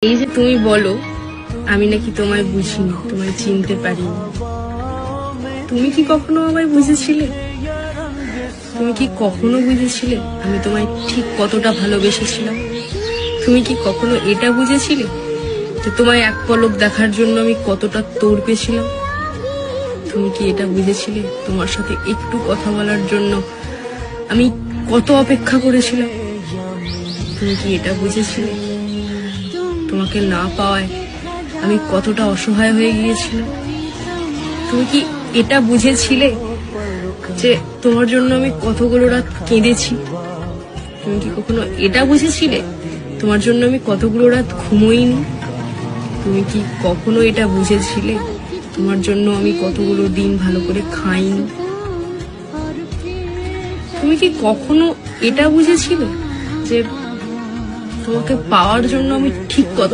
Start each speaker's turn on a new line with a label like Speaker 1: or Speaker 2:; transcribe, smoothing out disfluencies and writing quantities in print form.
Speaker 1: এই যে তুমি বলো আমি নাকি তোমায় বুঝিনি, তোমায় চিনতে পারিনি। তুমি কি কখনো আমায় বুঝেছিলে? তুমি কি কখনো বুঝেছিলে আমি তোমায় ঠিক কতটা ভালোবেসেছিলাম? তুমি কি কখনো এটা বুঝেছিলে যে তোমায় এক পলক দেখার জন্য আমি কতটা তড়পেছিলাম? তুমি কি এটা বুঝেছিলে তোমার সাথে একটু কথা বলার জন্য আমি কত অপেক্ষা করেছিলাম? তুমি কি এটা বুঝেছিলে তোমাকে না পাওয়ায় আমি কতটা অসহায় হয়ে গিয়েছিলাম? তুমি কি এটা বুঝেছিলে যে তোমার জন্য আমি কতগুলো রাত কেঁদেছি? তুমি কি কখনো এটা বুঝেছিলে তোমার জন্য আমি কতগুলো রাত ঘুমোইনি? তুমি কি কখনো এটা বুঝেছিলে তোমার জন্য আমি কতগুলো দিন ভালো করে খাইনি? তুমি কি কখনো এটা বুঝেছিলে যে তোমাকে পাওয়ার জন্য আমি ঠিক কত